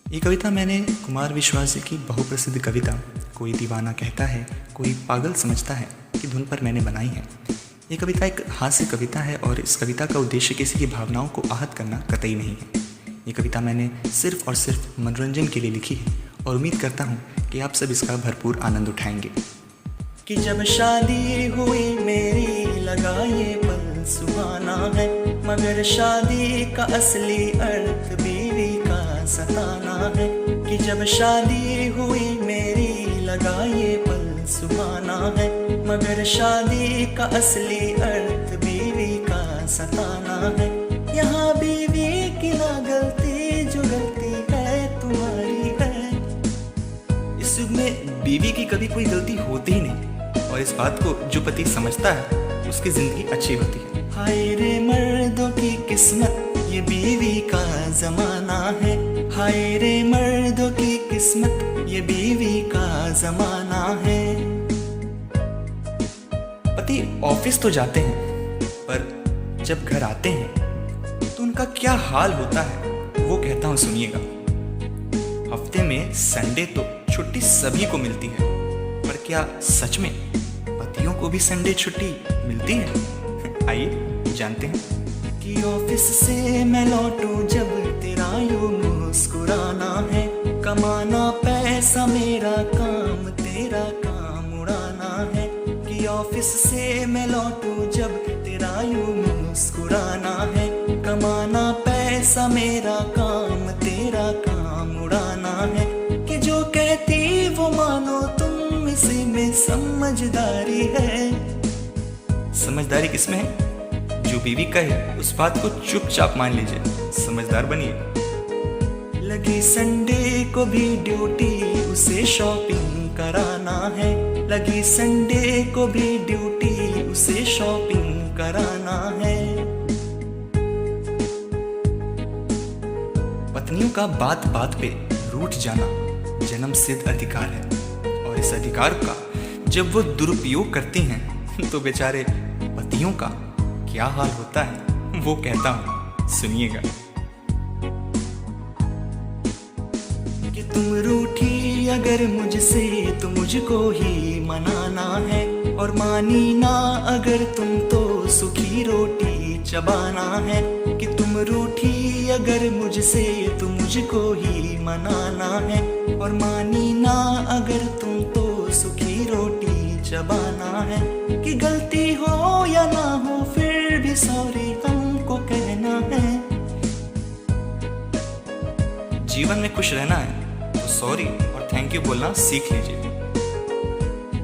ये कविता मैंने कुमार विश्वास जी की बहुप्रसिद्ध कविता कोई दीवाना कहता है कोई पागल समझता है की धुन पर मैंने बनाई है। ये कविता एक हास्य कविता है और इस कविता का उद्देश्य किसी की भावनाओं को आहत करना कतई नहीं है। ये कविता मैंने सिर्फ और सिर्फ मनोरंजन के लिए लिखी है और उम्मीद करता हूँ कि आप सब इसका भरपूर आनंद उठाएंगे। कि जब शादी हुई मेरी लगा ये पल सुहाना है, मगर शादी का असली अर्थ बीवी का सताना है। कि जब शादी हुई मेरी लगा ये पल सुहाना है, मगर शादी का असली अर्थ बीवी का सताना है। यहाँ बीवी की ना गलती जो गलती है तुम्हारी है। इस युग में बीवी की कभी कोई गलती होती ही नहीं और इस बात को जो पति समझता है उसकी जिंदगी अच्छी होती है। हाय रे मर्दों की किस्मत ये बीवी का जमाना है। हाय रे मर्दों की किस्मत ये बीवी का जमाना है। पति ऑफिस तो जाते हैं पर जब घर आते हैं तो उनका क्या हाल होता है वो कहता हूँ, सुनिएगा। हफ्ते में संडे तो छुट्टी सभी को मिलती है, पर क्या सच में पतियों को भी संडे छुट्टी मिलती है? आइए जानते हैं। कि ऑफिस से मैं लौटूं जब तेरा यूं मुस्कुराना है, कमाना पैसा मेरा काम तेरा काम उड़ाना है। कि ऑफिस से मैं लौटूं जब तेरा यूं मुस्कुराना है, कमाना पैसा मेरा काम तेरा काम उड़ाना है। कि जो कहती वो मानो तुम इसी में समझदारी है। समझदारी किसमें है? जो बीवी कहे उस बात को चुपचाप मान लीजिए, समझदार बनिए। लगी संडे को भी ड्यूटी उसे शॉपिंग कराना है। लगी संडे को भी ड्यूटी उसे शॉपिंग कराना है। पत्नियों का बात बात पे रूठ जाना जन्म सिद्ध अधिकार है और इस अधिकार का जब वो दुरुपयोग करती हैं तो बेचारे पतियों का क्या हाल होता है वो कहता हूँ, सुनिएगा। कि तुम रूठी अगर मुझसे तो मुझको ही मनाना है, और मानी ना अगर तुम तो सूखी रोटी चबाना है। कि तुम रूठी अगर मुझसे तो मुझको ही मनाना है, और मानी ना अगर तुम तो सूखी रोटी चबाना है। कि गलती हो या ना हो फिर भी सॉरी हमको कहना है। जीवन में खुश रहना है तो सॉरी और थैंक यू बोलना सीख लीजिए।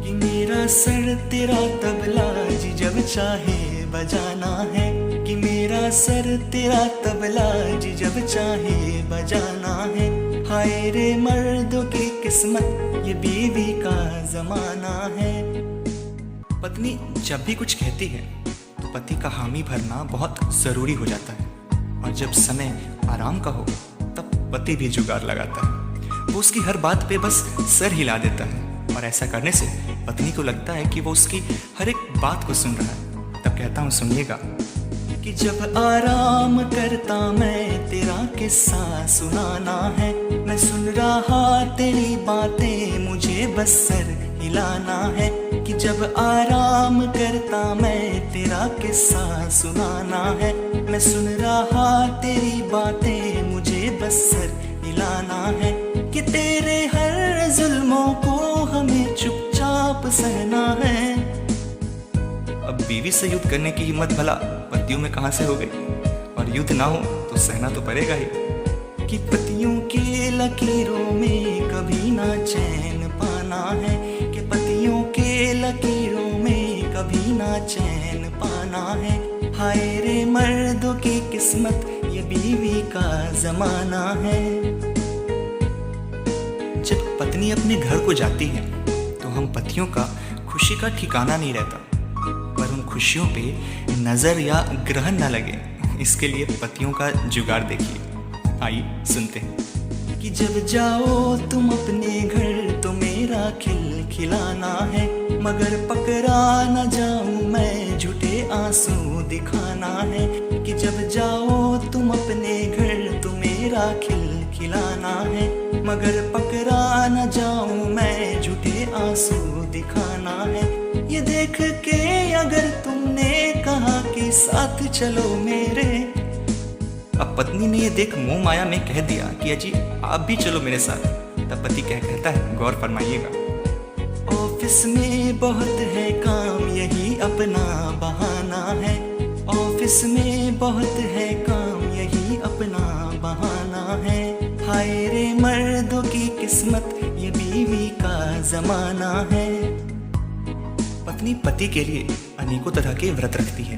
कि मेरा सर तेरा तबला जी जब चाहे बजाना है। कि मेरा सर तेरा तबला जी जब चाहे बजाना है। हाय रे मर्दों की किस्मत ये बीवी का जमाना है। पत्नी जब भी कुछ कहती है तो पति का हामी भरना बहुत ज़रूरी हो जाता है, और जब समय आराम का हो तब पति भी जुगाड़ लगाता है। वो उसकी हर बात पे बस सर हिला देता है और ऐसा करने से पत्नी को लगता है कि वो उसकी हर एक बात को सुन रहा है। तब कहता हूँ, सुनिएगा। कि जब आराम करता मैं तेरा किस्सा सुनाना है। मैं सुन रहा तेरी बातें मुझे बस सर हिलाना है। कि जब आराम करता मैं तेरा किस्सा सुनाना है। मैं सुन रहा तेरी बातें मुझे बस सर हिलाना है। कि तेरे हर जुल्मों को हमें चुपचाप सहना है। अब बीवी से युद्ध करने की हिम्मत भला पतियों में कहाँ से हो गई, और युद्ध ना हो तो सहना तो पड़ेगा ही। कि पतियों के लकीरों में कभी ना चैन पाना है। कि पतियों के लकीरों में कभी ना चैन पाना है। हाय रे मर्दों की किस्मत ये बीवी का जमाना है। जब पत्नी अपने घर को जाती है तो हम पतियों का खुशी का ठिकाना नहीं रहता, पर उन खुशियों पे नज़र या ग्रहण न लगे इसके लिए पतियों का जुगाड़ देखिए। आइए सुनते हैं। कि जब जाओ तुम अपने घर तो मेरा खिलखिलाना है, मगर पकड़ा न जाऊं मैं झूठे आंसू दिखाना है। कि जब जाओ तुम अपने घर तो मेरा खिलखिलाना दिलाना है, मगर पकड़ा न जाऊं मैं, झूठे आंसू दिखाना है। ये देख के अगर तुमने कहा कि साथ चलो मेरे, अब पत्नी ने ये देख मोह माया में कह दिया कि अजी आप भी चलो मेरे साथ, तब पति क्या कहता है, गौर फरमाइएगा। ऑफिस में बहुत है काम, यही अपना बहाना है। ऑफिस में बहुत है काम, यही अपना बहाना है। हाय रे मर्दों की किस्मत, ये बीवी का जमाना है। पत्नी पति के लिए अनेकों तरह के व्रत रखती है,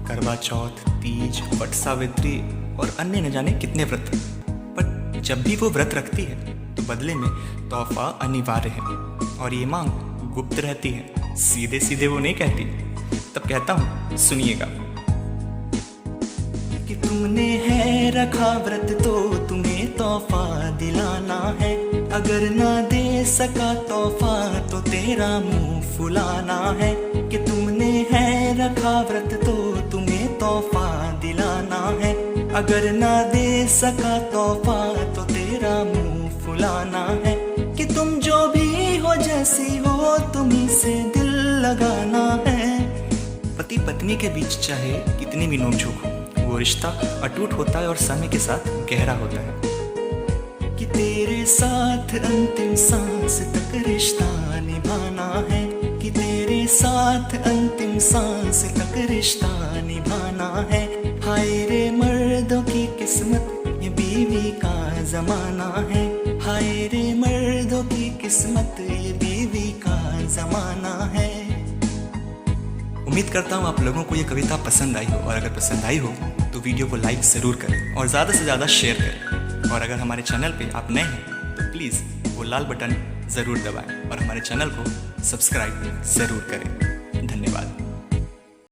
करवा चौथ, तीज, वट सावित्री और अन्य न जाने कितने व्रत। पर जब भी वो व्रत रखती है तो बदले में तोहफा अनिवार्य है, और ये मांग गुप्त रहती है, सीधे सीधे वो नहीं कहती। तब कहता हूँ, सुनिएगा कि तुमने है रखा व्रत तो तुम्हें तोहफा दिलाना है, अगर ना दे सका तोहफा तो तेरा मुंह फुलाना है। कि तुमने है रखा व्रत तो तुम्हें तोहफा दिलाना है, अगर ना दे सका तोहफा तो तेरा मुंह फुलाना है। कि तुम जो भी हो जैसी हो तुम्हीं से दिल लगाना है। पति पत्नी के बीच चाहे कितनी भी नोकझोंक हो, वो रिश्ता अटूट होता है और समय के साथ गहरा होता है। कि तेरे साथ अंतिम सांस तक रिश्ता निभाना है, कि तेरे साथ अंतिम सांस तक रिश्ता निभाना है। हाय रे मर्दों की किस्मत, ये बीवी का जमाना है। हाय रे मर्दों की किस्मत, ये बीवी का जमाना है। उम्मीद करता हूँ आप लोगों को ये कविता पसंद आई हो, और अगर पसंद आई हो तो वीडियो को लाइक ज़रूर करें और ज़्यादा से ज़्यादा शेयर करें। और अगर हमारे चैनल पे आप नए हैं तो प्लीज़ वो लाल बटन ज़रूर दबाएं और हमारे चैनल को सब्सक्राइब ज़रूर करें। धन्यवाद।